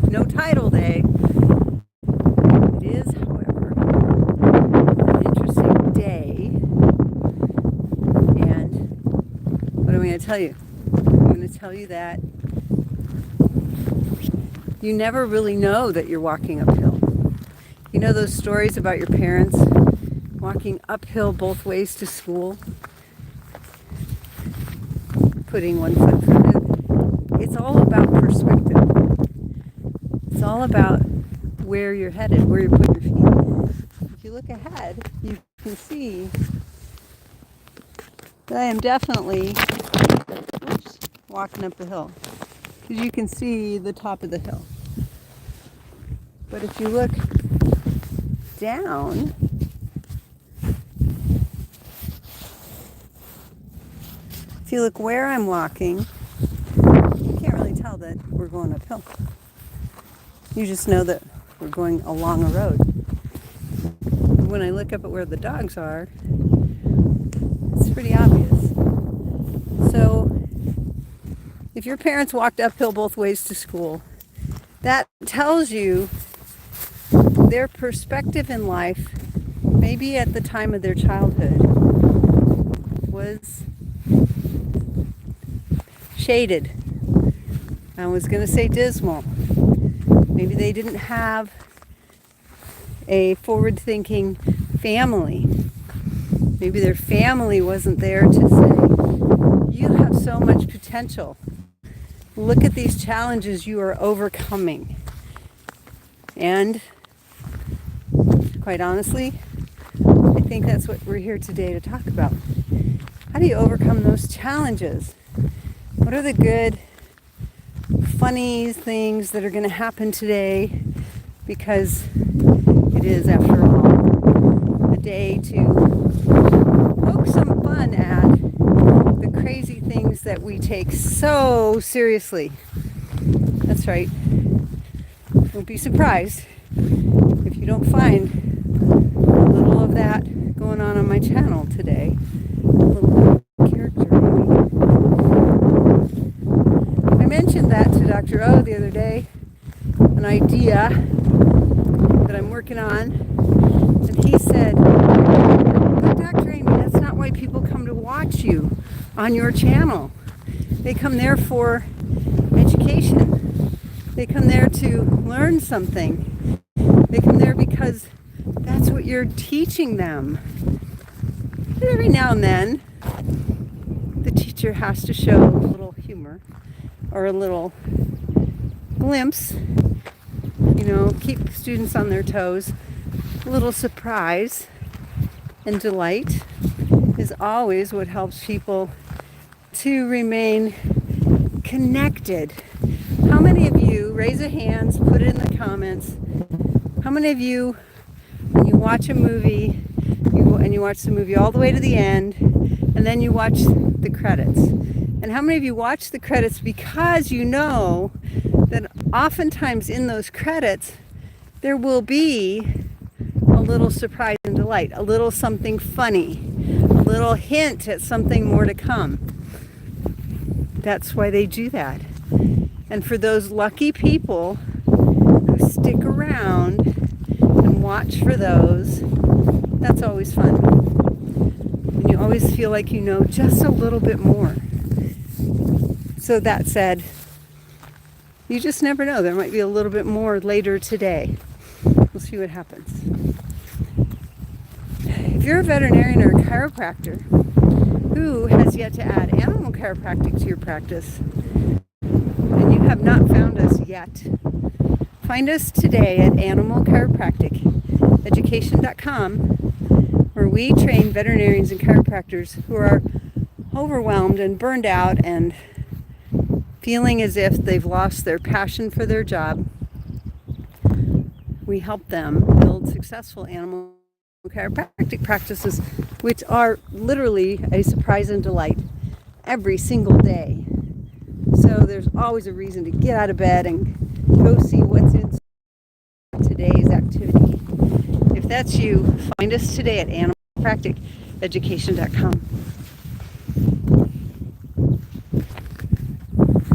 no title day. It is, however, an interesting day. And what am I going to tell you? I'm going to tell you that you never really know that you're walking uphill. You know those stories about your parents walking uphill both ways to school, putting one foot in front of it? It's all about perspective. It's all about where you're headed, where you're putting your feet. If you look ahead, you can see that I am definitely walking up the hill, because you can see the top of the hill. But if you look down, if you look where I'm walking, you can't really tell that we're going uphill. You just know that we're going along a road. When I look up at where the dogs are, it's pretty obvious. So if your parents walked uphill both ways to school, that tells you their perspective in life, maybe at the time of their childhood, was shaded. I was going to say dismal. Maybe they didn't have a forward-thinking family. Maybe their family wasn't there to say, you have so much potential. Look at these challenges you are overcoming. And quite honestly, I think that's what we're here today to talk about. How do you overcome those challenges? What are the good, funny things that are going to happen today? Because it is, after all, a day to poke some fun at the crazy things that we take so seriously. That's right. Don't be surprised if you don't find a little of that going on my channel today. A little character maybe. I mentioned that to Dr. O the other day, an idea that I'm working on, and he said, "But Dr. Amy, that's not why people come to watch you on your channel. They come there for education. They come there to learn something. They come there because that's what you're teaching them." But every now and then, the teacher has to show a little humor or a little glimpse, keep students on their toes. A little surprise and delight is always what helps people to remain connected. How many of you, raise your hands, put it in the comments, how many of you, when you watch a movie, and you watch the movie all the way to the end, and then you watch the credits? And how many of you watch the credits because you know that oftentimes in those credits, there will be a little surprise and delight, a little something funny, a little hint at something more to come? That's why they do that. And for those lucky people who stick around and watch for those, that's always fun. And you always feel like you know just a little bit more. So that said, you just never know. There might be a little bit more later today. We'll see what happens. If you're a veterinarian or a chiropractor who has yet to add animal chiropractic to your practice, and you have not found us yet, find us today at animalchiropracticeducation.com, where we train veterinarians and chiropractors who are overwhelmed and burned out and feeling as if they've lost their passion for their job. We help them build successful animal chiropractic practices, which are literally a surprise and delight every single day. So there's always a reason to get out of bed and go see what's in today's activity. If that's you, find us today at animalchiropracticeducation.com.